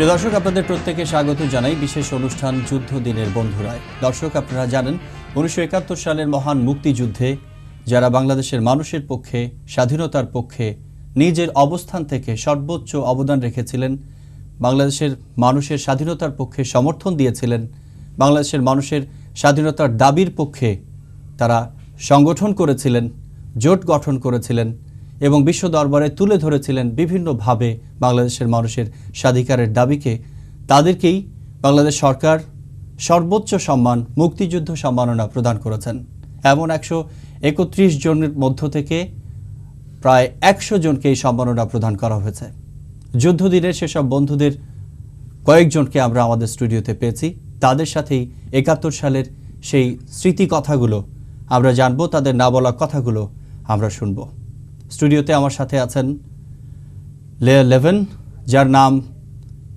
প্রিয় দর্শক, আপনাদের প্রত্যেককে স্বাগত জানাই বিশেষ অনুষ্ঠান যুদ্ধ দিনের বন্ধুরায়। দর্শক, আপনারা জানেন 1971 সালের মহান মুক্তিযুদ্ধে যারা বাংলাদেশের মানুষের পক্ষে, স্বাধীনতার পক্ষে নিজের অবস্থান থেকে সর্বোচ্চ অবদান রেখেছিলেন, বাংলাদেশের মানুষের স্বাধীনতার পক্ষে সমর্থন দিয়েছিলেন, বাংলাদেশের মানুষের স্বাধীনতার দাবির পক্ষে তারা সংগঠন করেছিলেন, জোট গঠন করেছিলেন এবং বিশ্ব দরবারে তুলে ধরেছিলেন বিভিন্নভাবে বাংলাদেশের মানুষের স্বাধিকারের দাবিকে, তাদেরকেই বাংলাদেশ সরকার সর্বোচ্চ সম্মান মুক্তিযুদ্ধ সম্মাননা প্রদান করেছেন। এমন 131 জনের মধ্য থেকে প্রায় 100 জনকে এই সম্মাননা প্রদান করা হয়েছে। যুদ্ধদিনের সেসব বন্ধুদের কয়েকজনকে আমরা আমাদের স্টুডিওতে পেয়েছি। তাদের সাথেই 71 সালের সেই স্মৃতি কথাগুলো আমরা জানবো, তাদের না বলা কথাগুলো আমরা শুনব। স্টুডিওতে আমার সাথে আছেন লেয়া লেভেন, যার নাম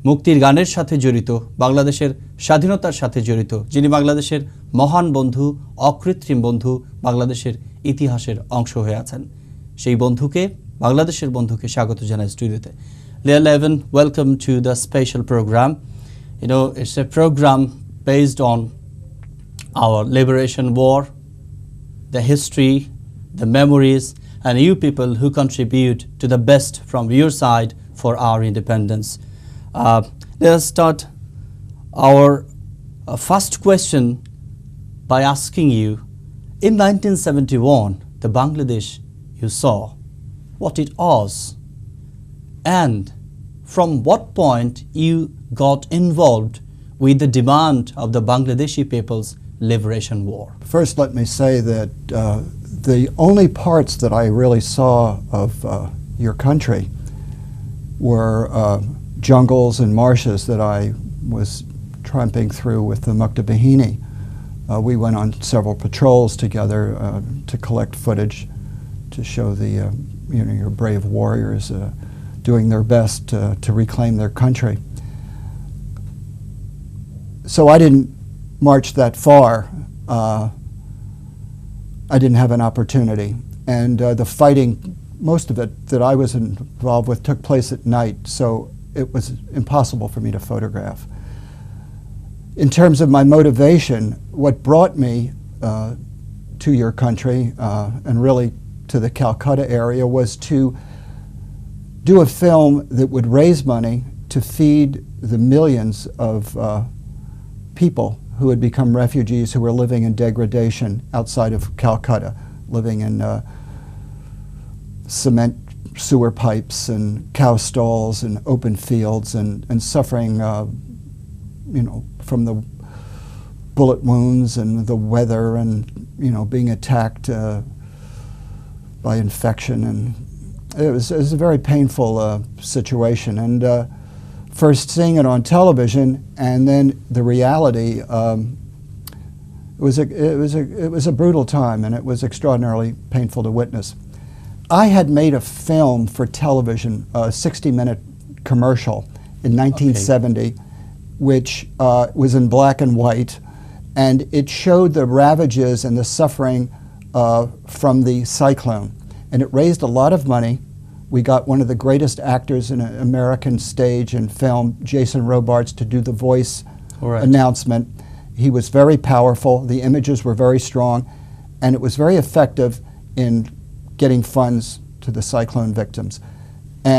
মুক্তির গানের সাথে জড়িত, বাংলাদেশের স্বাধীনতার সাথে জড়িত, যিনি বাংলাদেশের মহান বন্ধু, অকৃত্রিম বন্ধু, বাংলাদেশের ইতিহাসের অংশ হয়ে আছেন। সেই বন্ধুকে, বাংলাদেশের বন্ধুকে স্বাগত জানাই স্টুডিওতে। লেয়া লেভেন, welcome to the special program. It's a program based on our liberation war, the history, the memories, and you people who contribute to the best from your side for our independence. Let us start our first question by asking you, in 1971, the Bangladesh you saw, what it was, and from what point you got involved with the demand of the Bangladeshi people's liberation war? First, let me say that the only parts that I really saw of your country were jungles and marshes that I was tramping through with the Muktabahini. We went on several patrols together to collect footage to show the your brave warriors doing their best to reclaim their country. So I didn't march that far. I didn't have an opportunity, and the fighting, most of it that I was involved with, took place at night, so it was impossible for me to photograph. In terms of my motivation, what brought me to your country and really to the Calcutta area was to do a film that would raise money to feed the millions of people who had become refugees who were living in degradation outside of Calcutta, living in cement sewer pipes and cow stalls and open fields and suffering from the bullet wounds and the weather and being attacked by infection, and it was a very painful situation. And first seeing it on television and then the reality, it was a brutal time, and it was extraordinarily painful to witness. I had made a film for television, a 60-minute commercial in 1970, which was in black and white, and it showed the ravages and the suffering from the cyclone, and it raised a lot of money. We got one of the greatest actors in American stage and film, Jason Robards, to do the voice announcement. He was very powerful, the images were very strong, and it was very effective in getting funds to the cyclone victims.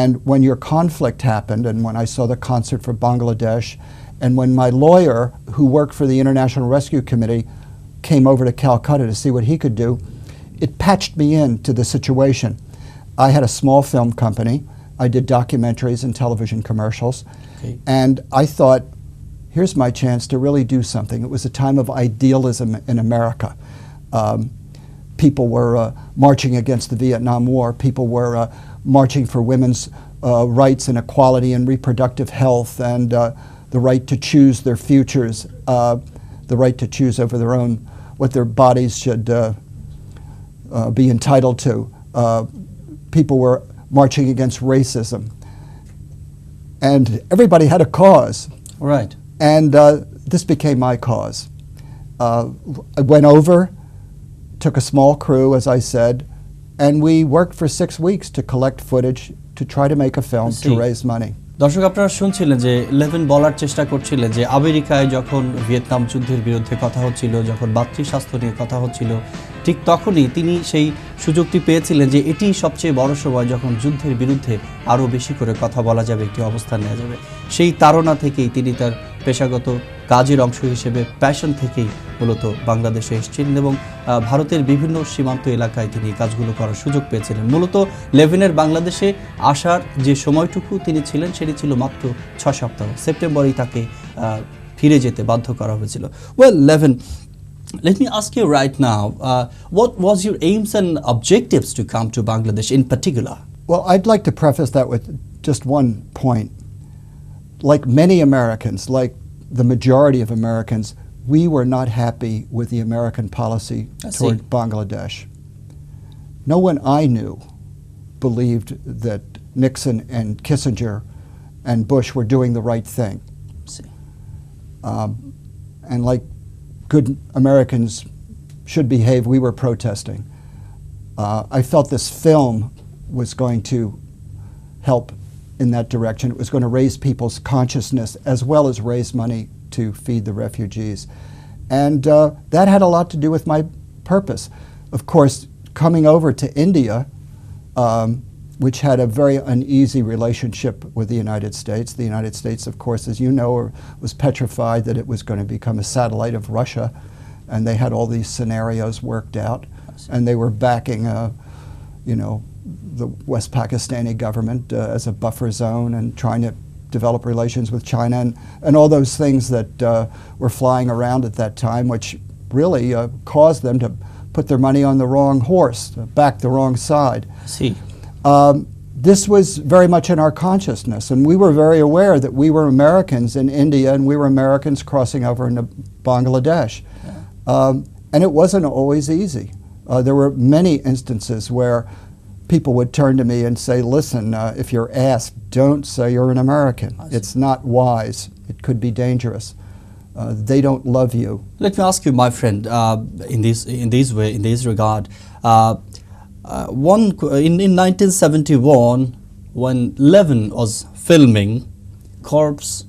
And when your conflict happened, and when I saw the concert for Bangladesh, and when my lawyer, who worked for the International Rescue Committee, came over to Calcutta to see what he could do, it patched me into the situation. I had a small film company. I did documentaries and television commercials. And I thought, here's my chance to really do something. It was a time of idealism in America. People were marching against the Vietnam War. People were marching for women's rights and equality and reproductive health. And the right to choose their futures, the right to choose over their own, what their bodies should be entitled to. People were marching against racism. And everybody had a cause. Right. And this became my cause. I went over, took a small crew, as I said, and we worked for 6 weeks to collect footage to try to make a film to raise money. দর্শক আপনারা শুনছিলেন যে Levin বলার চেষ্টা করছিলেন যে আমেরিকায় যখন ভিয়েতনাম যুদ্ধের বিরুদ্ধে কথা হচ্ছিল, যখন মাতৃস্বাস্থ্য নিয়ে কথা হচ্ছিল, ঠিক তখনই তিনি সেই সুযোগটি পেয়েছিলেন যে এটি সবচেয়ে বড় সময় যখন যুদ্ধের বিরুদ্ধে আরও বেশি করে কথা বলা যাবে, একটি অবস্থান নেওয়া যাবে। সেই তাড়না থেকেই তিনি তার পেশাগত কাজের অংশ হিসেবে প্যাশন থেকেই মূলত বাংলাদেশে এসেছিলেন এবং ভারতের বিভিন্ন সীমান্ত এলাকায় তিনি কাজগুলো করার সুযোগ পেয়েছিলেন। মূলত লেভিনের বাংলাদেশে আসার যে সময়টুকু তিনি ছিলেন সেটি ছিল মাত্র 6 সপ্তাহ। সেপ্টেম্বরেই তাকে ফিরে যেতে বাধ্য করা হয়েছিল। Well Levin, let me ask you right now, what was your aims and objectives to come to Bangladesh in particular? Well, I'd like to preface that with just one point. Like many Americans, like the majority of Americans, we were not happy with the American policy toward Bangladesh. No one I knew believed that Nixon and Kissinger and Bush were doing the right thing. And like good Americans should behave, we were protesting. I felt this film was going to help in that direction. It was going to raise people's consciousness as well as raise money to feed the refugees. And that had a lot to do with my purpose. Of course, coming over to India, which had a very uneasy relationship with the United States. The United States, of course, as you know, was petrified that it was going to become a satellite of Russia, and they had all these scenarios worked out, and they were backing, the West Pakistani government as a buffer zone and trying to develop relations with China and all those things that were flying around at that time, which really caused them to put their money on the wrong horse, back the wrong side. See. This was very much in our consciousness, and we were very aware that we were Americans in India and we were Americans crossing over into Bangladesh. And it wasn't always easy. There were many instances where people would turn to me and say, listen, if you're asked, don't say you're an American. It's not wise. It could be dangerous. They don't love you. Let me ask you, my friend, in this regard, in 1971, when Levin was filming, corpse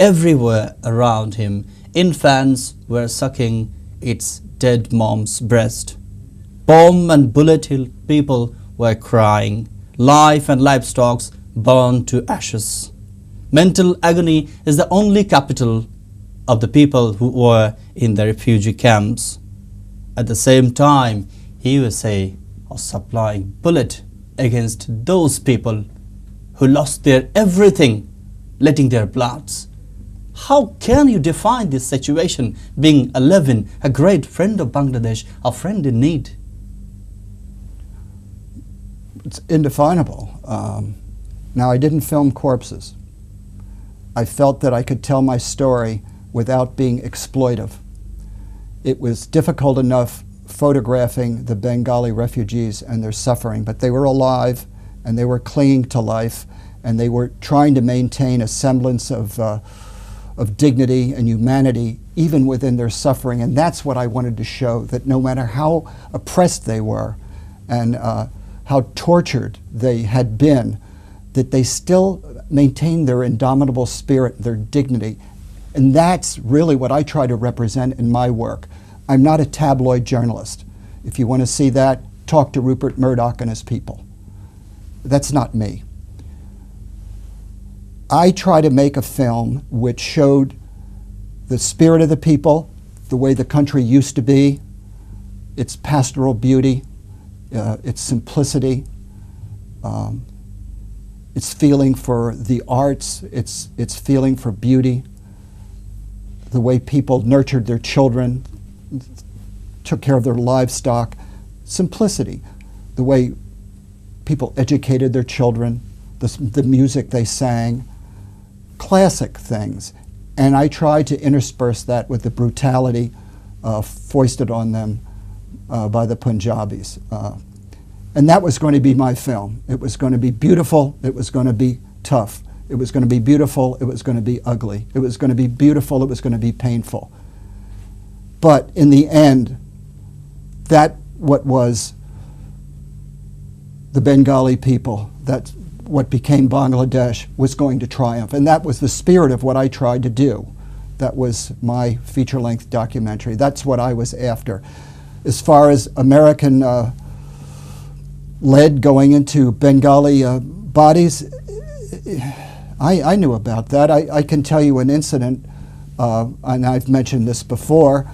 everywhere around him, infants were sucking its dead mom's breast. Bomb and bullet hit people were crying. Life and livestock burned to ashes. Mental agony is the only capital of the people who were in the refugee camps. At the same time, USA was supplying bullet against those people who lost their everything, letting their bloods. How can you define this situation, being a Levin, a great friend of Bangladesh, a friend in need? It's indefinable. Now, I didn't film corpses. I felt that I could tell my story without being exploitive. It was difficult enough photographing the Bengali refugees and their suffering, but they were alive and they were clinging to life and they were trying to maintain a semblance of dignity and humanity even within their suffering. And that's what I wanted to show, that no matter how oppressed they were and how tortured they had been, that they still maintained their indomitable spirit, their dignity. And that's really what I try to represent in my work. I'm not a tabloid journalist. If you want to see that, talk to Rupert Murdoch and his people. That's not me. I try to make a film which showed the spirit of the people, the way the country used to be, its pastoral beauty, its simplicity, its feeling for the arts, its feeling for beauty, the way people nurtured their children, took care of their livestock, simplicity, the way people educated their children, the music they sang, classic things. And I tried to intersperse that with the brutality foisted on them by the Punjabis. And that was going to be my film. It was going to be beautiful, it was going to be tough. It was going to be beautiful, it was going to be ugly. It was going to be beautiful, it was going to be painful. But in the end, that what was the Bengali people, that what became Bangladesh, was going to triumph. And that was the spirit of what I tried to do. That was my feature-length documentary. That's what I was after. As far as American lead going into Bengali bodies, I knew about that. I can tell you an incident, and I've mentioned this before,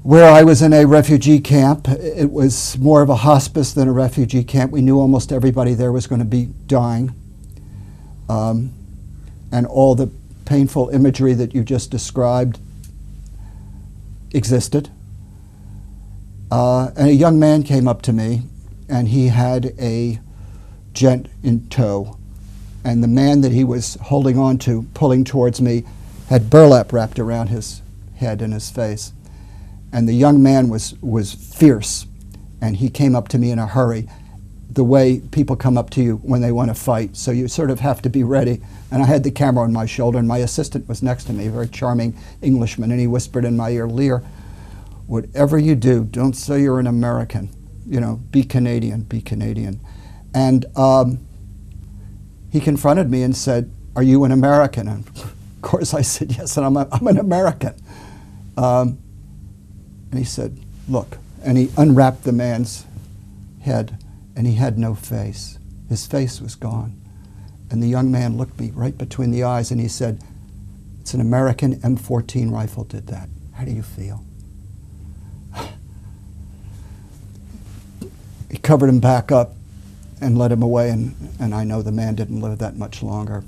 where I was in a refugee camp. It was more of a hospice than a refugee camp. We knew almost everybody there was going to be dying. And all the painful imagery that you just described existed. And a young man came up to me, and he had a gent in tow. And the man that he was holding on to, pulling towards me, had burlap wrapped around his head and his face. And the young man was fierce, and he came up to me in a hurry, the way people come up to you when they want to fight. So you sort of have to be ready. And I had the camera on my shoulder, and my assistant was next to me, a very charming Englishman, and he whispered in my ear, "Lear, whatever you do, don't say you're an American. You know, be Canadian, be Canadian." And he confronted me and said, "Are you an American?" And of course I said, "Yes, and I'm an American." And he said, "Look," and he unwrapped the man's head, and he had no face. His face was gone. And the young man looked me right between the eyes, and he said, "It's an American M14 rifle did that. How do you feel?" He covered him back up and led him away, and I know the man didn't live that much longer.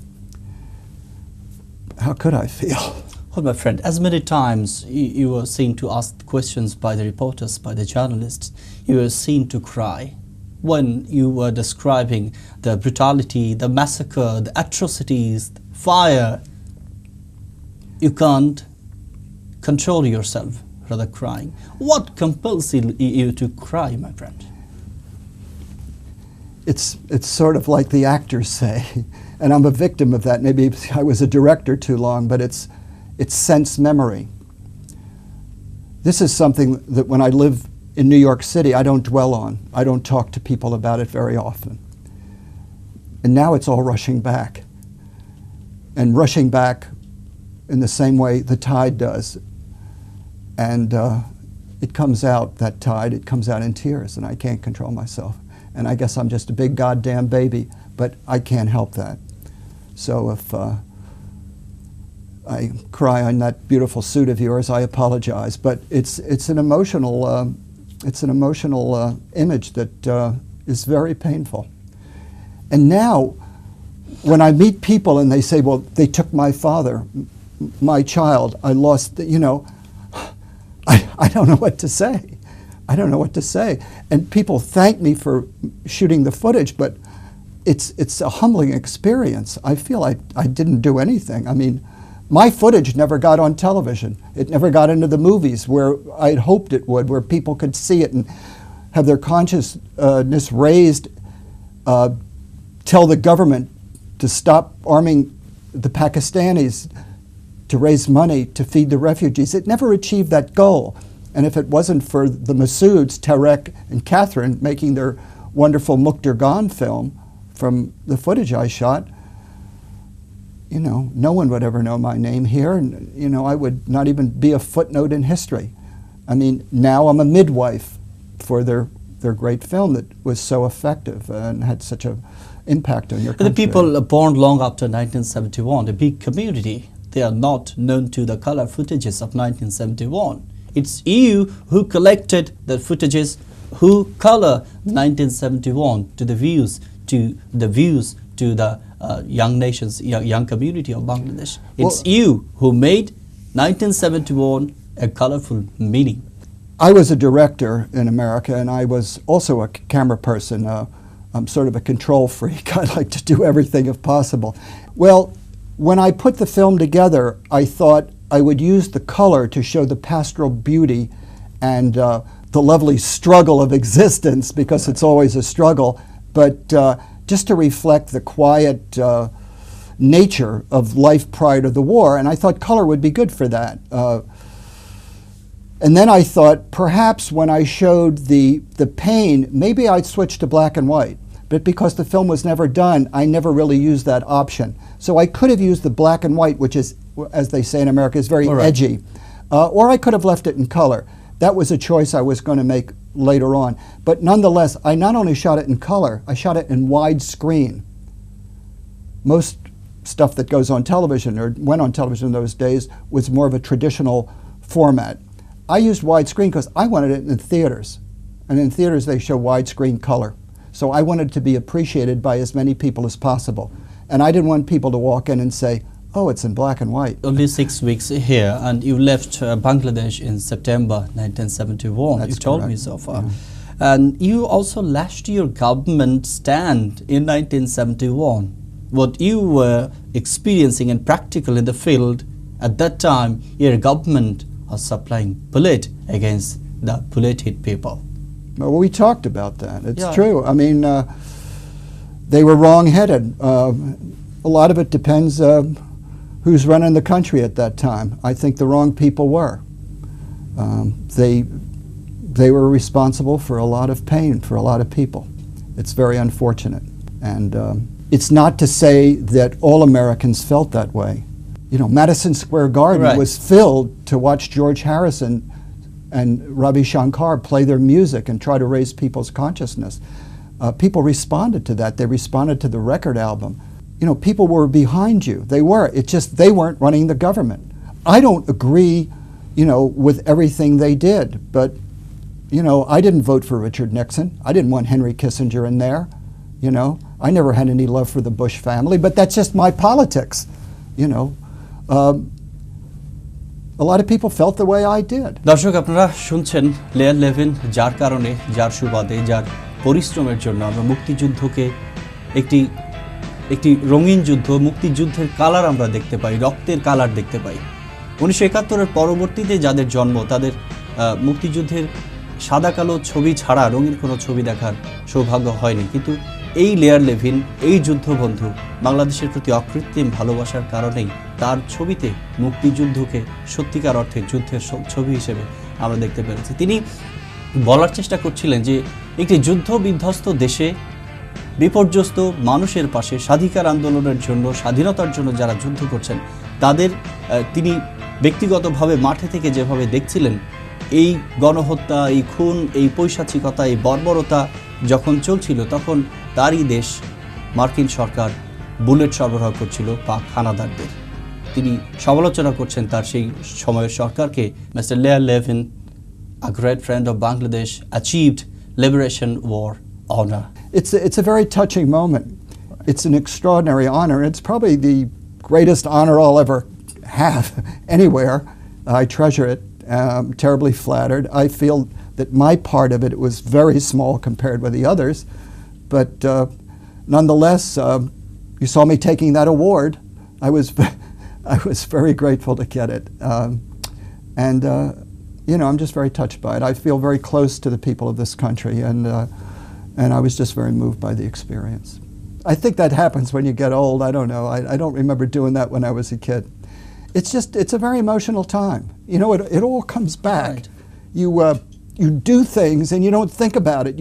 How could I feel? Well, my friend, as many times you were seen to ask questions by the reporters, by the journalists, you were seen to cry when you were describing the brutality, the massacre, the atrocities, the fire. You can't control yourself, rather crying. What compels you to cry, my friend? It's sort of like the actors say, and I'm a victim of that. Maybe I was a director too long, but it's sense memory. This is something that when I live in New York City, I don't dwell on. I don't talk to people about it very often. And now it's all rushing back. And rushing back in the same way the tide does. And it comes out, that tide, it comes out in tears, and I can't control myself. And I guess I'm just a big goddamn baby, but I can't help that. So if I cry on that beautiful suit of yours, I apologize. But it's an emotional image that is very painful. And now, when I meet people and they say, "Well, they took my father, my child, I lost," you know, I don't know what to say. I don't know what to say. And people thank me for shooting the footage, but it's a humbling experience. I feel I didn't do anything. I mean, my footage never got on television. It never got into the movies where I'd hoped it would, where people could see it and have their consciousness raised, tell the government to stop arming the Pakistanis, to raise money to feed the refugees. It never achieved that goal. And if it wasn't for the Masouds, Tarek and Catherine, making their wonderful Mukhtar Khan film from the footage I shot, you know, no one would ever know my name here, and you know, I would not even be a footnote in history. I mean, now I'm a midwife for their great film that was so effective and had such an impact on your country. The people born long after 1971, a big community, they are not known to the color footages of 1971. It's you who collected the footages, who color 1971 to the views, to the young nations, young community of Bangladesh. It's you who made 1971 a colorful meaning. I was a director in America, and I was also a camera person. I'm sort of a control freak. I like to do everything if possible. Well, when I put the film together, I thought I would use the color to show the pastoral beauty and the lovely struggle of existence, because it's always a struggle, but just to reflect the quiet nature of life prior to the war, and I thought color would be good for that. And then I thought perhaps when I showed the pain, maybe I'd switch to black and white. But because the film was never done, I never really used that option. So I could have used the black and white, which is, as they say in America, is very edgy. Or I could have left it in color. That was a choice I was going to make later on. But nonetheless, I not only shot it in color, I shot it in widescreen. Most stuff that goes on television or went on television in those days was more of a traditional format. I used widescreen because I wanted it in theaters. And in theaters they show widescreen color. So I wanted to be appreciated by as many people as possible. And I didn't want people to walk in and say, oh, it's in black and white. Only 6 weeks here, and you left Bangladesh in September 1971. That's you told correct. me so far. Yeah. And you also lashed your government stand in 1971. What you were experiencing and practical in the field at that time, your government was supplying bullet against the bullet-hit people. Well, we talked about that. It's Yeah. true. I mean, they were wrong-headed. A lot of it depends who's running the country at that time. I think the wrong people were. They were responsible for a lot of pain for a lot of people. It's very unfortunate. And it's not to say that all Americans felt that way. You know, Madison Square Garden was filled to watch George Harrison and Ravi Shankar play their music and try to raise people's consciousness. People responded to that. They responded to the record album. You know, people were behind you. They were. It's just they weren't running the government. I don't agree, you know, with everything they did, but, you know, I didn't vote for Richard Nixon. I didn't want Henry Kissinger in there, you know. I never had any love for the Bush family, but that's just my politics, you know. A lot of people felt the way I did. দর্শক আপনারা শুনছেন layer 11, যার কারণে, যার সুবাদে, যার পরিশ্রমের জন্য আমরা মুক্তিযুদ্ধকে একটি রঙিন যুদ্ধ, মুক্তিযুদ্ধের কালার আমরা দেখতে পাই, রক্তের কালার দেখতে পাই। 1971-এর পরবর্তীতে যাদের জন্ম, তাদের মুক্তিযুদ্ধের সাদা কালো ছবি ছাড়া রঙিন কোনো ছবি দেখার সৌভাগ্য হয়নি। কিন্তু এই লেয়ার 11, এই যুদ্ধবন্ধু বাংলাদেশের প্রতি অকৃত্রিম ভালোবাসার কারণেই তার ছবিতে মুক্তিযুদ্ধকে সত্যিকার অর্থে যুদ্ধের ছবি হিসেবে আমরা দেখতে পেরেছি। তিনি বলার চেষ্টা করছিলেন যে একটি যুদ্ধ বিধ্বস্ত দেশে বিপর্যস্ত মানুষের পাশে স্বাধিকার আন্দোলনের জন্য, স্বাধীনতার জন্য যারা যুদ্ধ করছেন, তাদের তিনি ব্যক্তিগতভাবে মাঠে থেকে যেভাবে দেখছিলেন, এই গণহত্যা, এই খুন, এই পৈশাচিকতা, এই বর্বরতা যখন চলছিল, তখন তারই দেশ মার্কিন সরকার বুলেট সরবরাহ করছিল পাক হানাদারদের। তিনি সমালোচনা করছেন তার সেই সময়ের সরকারকে। Mister layer 11, a great friend of Bangladesh, achieved Liberation War honor. It's a very touching moment. It's an extraordinary honor. It's probably the greatest honor I'll ever have anywhere. I treasure it. I'm terribly flattered. I feel that my part of it was very small compared with the others, but nonetheless, you saw me taking that award. I was very grateful to get it, and you know, I'm just very touched by it. I feel very close to the people of this country, and I was just very moved by the experience. I think that happens when you get old. I don't know. I don't remember doing that when I was a kid. It's a very emotional time. You know, it all comes back. Right. You do things and you don't think about it.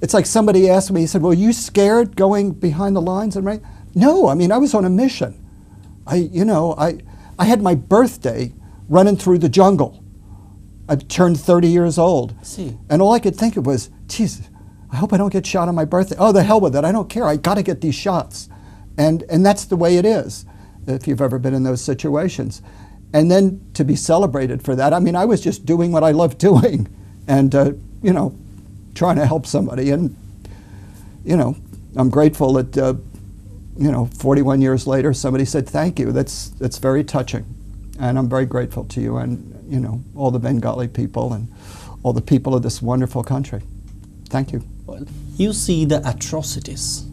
It's like somebody asked me, he said, well, you scared going behind the lines? And right? No, I mean, I was on a mission. I had my birthday running through the jungle. I turned 30 years old. See. And all I could think of was, geez, I hope I don't get shot on my birthday. Oh, the hell with it. I don't care. I got to get these shots. And that's the way it is, if you've ever been in those situations. And then to be celebrated for that, I mean, I was just doing what I love doing and, you know, trying to help somebody. And, you know, I'm grateful that, you know, 41 years later, somebody said, thank you. That's very touching. And I'm very grateful to you and, you know, all the Bengali people and all the people of this wonderful country. Thank you. Well, you see the atrocities,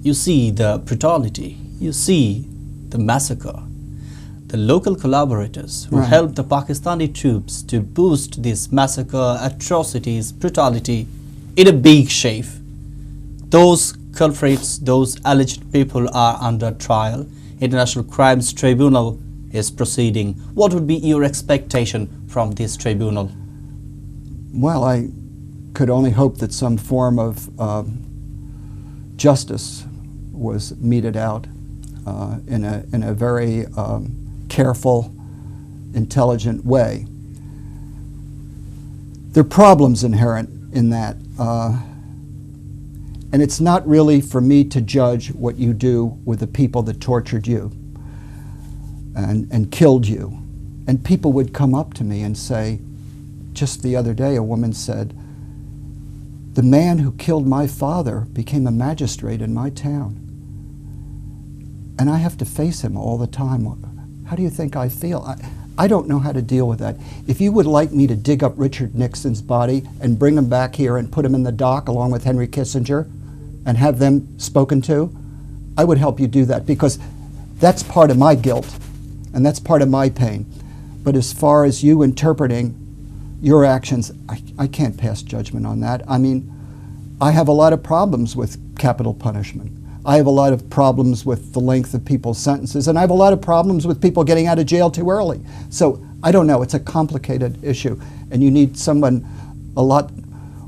you see the brutality, you see the massacre. The local collaborators who Right. helped the Pakistani troops to boost this massacre, atrocities, brutality in a big shape. Those culprits, those alleged people are under trial. International Crimes Tribunal is proceeding. What would be your expectation from this tribunal? Well, I could only hope that some form of justice was meted out in a very careful, intelligent way. There are problems inherent in that, and it's not really for me to judge what you do with the people that tortured you and killed you. And people would come up to me and say, just the other day a woman said, the man who killed my father became a magistrate in my town. And I have to face him all the time. How do you think I feel? I don't know how to deal with that. If you would like me to dig up Richard Nixon's body and bring him back here and put him in the dock along with Henry Kissinger and have them spoken to, I would help you do that, because that's part of my guilt and that's part of my pain. But as far as you interpreting your actions, I can't pass judgment on that. I mean, I have a lot of problems with capital punishment. I have a lot of problems with the length of people's sentences, and I have a lot of problems with people getting out of jail too early. So I don't know, it's a complicated issue, and you need someone a lot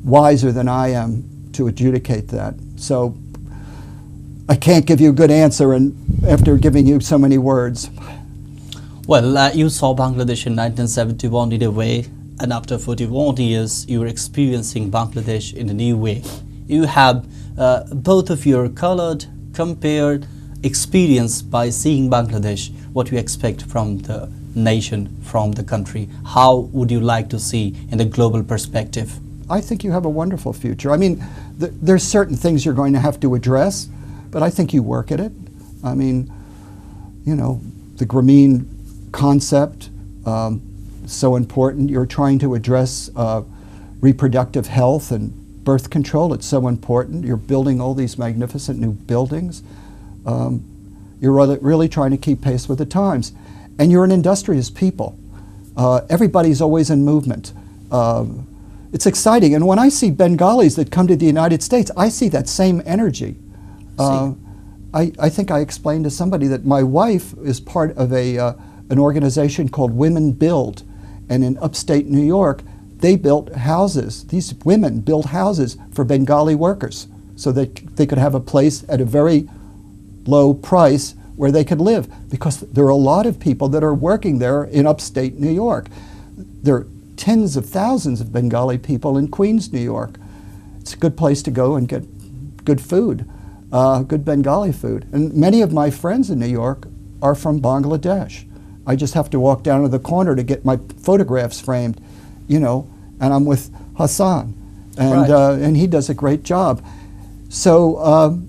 wiser than I am to adjudicate that. So I can't give you a good answer and after giving you so many words. Well, you saw Bangladesh in 1971 in a way, and after 41 years you are experiencing Bangladesh in a new way. You have both of your colored, compared experience by seeing Bangladesh. What you expect from the nation, from the country? How would you like to see in the global perspective? I think you have a wonderful future. I mean, there's certain things you're going to have to address, but I think you work at it. I mean, you know, the Grameen concept, so important. You're trying to address reproductive health and birth control. It's so important. You're building all these magnificent new buildings. You're really trying to keep pace with the times. And you're an industrious people. Everybody's always in movement. It's exciting. And when I see Bengalis that come to the United States, I see that same energy. I think I explained to somebody that my wife is part of an organization called Women Build. And in upstate New York, they built houses. These women built houses for Bengali workers so that they could have a place at a very low price where they could live, because there are a lot of people that are working there in upstate New York. There are tens of thousands of Bengali people in Queens, New York. It's a good place to go and get good food, good Bengali food. And many of my friends in New York are from Bangladesh. I just have to walk down to the corner to get my photographs framed, you know, and I'm with Hassan, and Right. and he does a great job. So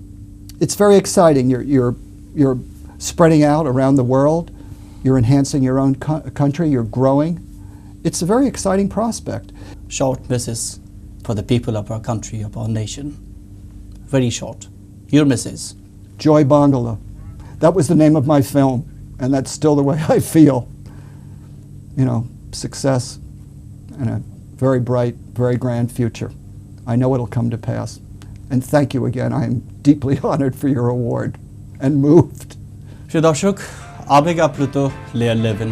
it's very exciting. You're spreading out around the world. You're enhancing your own country. You're growing. It's a very exciting prospect. Short message for the people of our country, of our nation. Very short. Your message. Joy Bangla. That was the name of my film, and that's still the way I feel. You know, success and a very bright, very grand future. I know it'll come to pass. And thank you again. I am deeply honored for your award and moved. প্রিয় দর্শক, আবেগ আপ্লুত layer লেভেন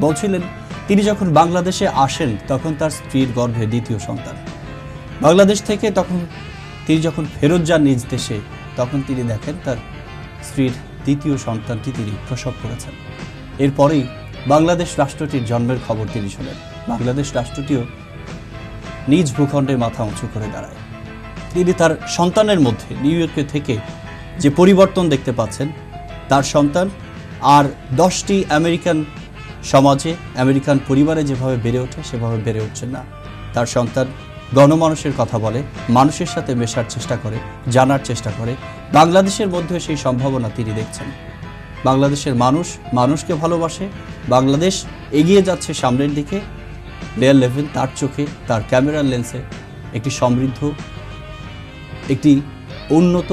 বলছিলেন তিনি যখন বাংলাদেশে আসেন তখন তার স্ত্রীর গর্ভে দ্বিতীয় সন্তান। বাংলাদেশ থেকে তখন তিনি যখন ফেরত যান নিজ দেশে তখন তিনি দেখেন তার স্ত্রীর দ্বিতীয় সন্তানটি তিনি প্রসব করেছেন। এরপরেই বাংলাদেশ রাষ্ট্রটির জন্মের খবর তিনি শোনেন। বাংলাদেশ রাষ্ট্রটিও নিজ ভূখণ্ডে মাথা উঁচু করে দাঁড়ায়। তিনি তার সন্তানের মধ্যে নিউ ইয়র্কে থেকে যে পরিবর্তন দেখতে পাচ্ছেন, তার সন্তান আর 10টি আমেরিকান সমাজে, আমেরিকান পরিবারে যেভাবে বেড়ে ওঠে সেভাবে বেড়ে উঠছেন না। তার সন্তান গণমানুষের কথা বলে, মানুষের সাথে মেশার চেষ্টা করে, জানার চেষ্টা করে। বাংলাদেশের মধ্যে সেই সম্ভাবনা তিনি দেখছেন। বাংলাদেশের মানুষ মানুষকে ভালোবাসে, বাংলাদেশ এগিয়ে যাচ্ছে সামনের দিকে। লেয়ার 11 তার চোখে, তার ক্যামেরার লেন্সে একটি সমৃদ্ধ একটি উন্নত,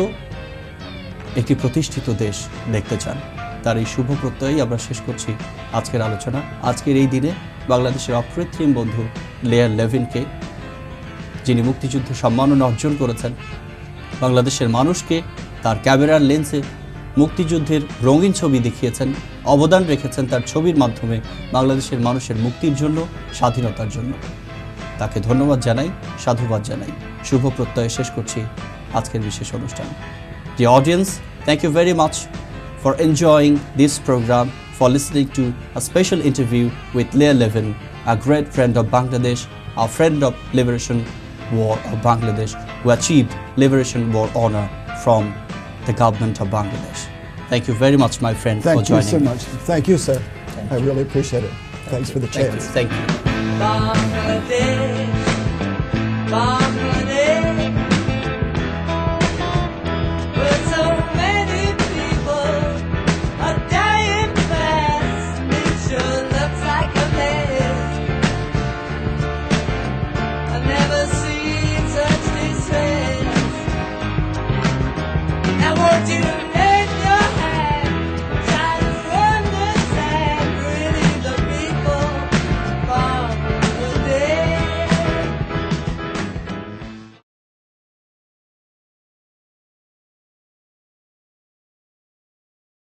একটি প্রতিষ্ঠিত দেশ দেখতে চান। তার এই শুভ প্রত্যয়েই আমরা শেষ করছি আজকের আলোচনা। আজকের এই দিনে বাংলাদেশের অকৃত্রিম বন্ধু লেয়ার লেভিনকে, যিনি মুক্তিযুদ্ধ সম্মাননা অর্জন করেছেন, বাংলাদেশের মানুষকে তার ক্যামেরার লেন্সে মুক্তিযুদ্ধের রঙিন ছবি দেখিয়েছেন, অবদান রেখেছেন তার ছবির মাধ্যমে বাংলাদেশের মানুষের মুক্তির জন্য, স্বাধীনতার জন্য। তাকে ধন্যবাদ জানাই, সাধুবাদ জানাই। শুভ প্রত্যয়ে শেষ করছি আজকের বিশেষ অনুষ্ঠান। The audience, thank you very much for enjoying this program, for listening to a special interview with Leah Levin, a great friend of Bangladesh, a friend of Liberation War of Bangladesh, who achieved Liberation War honor from the government of Bangladesh. Thank you very much, my friend, for Thank you joining so me. much. Thank you, sir. I really appreciate it. Thanks for the chance. Thank you. Bangladesh, Bangladesh.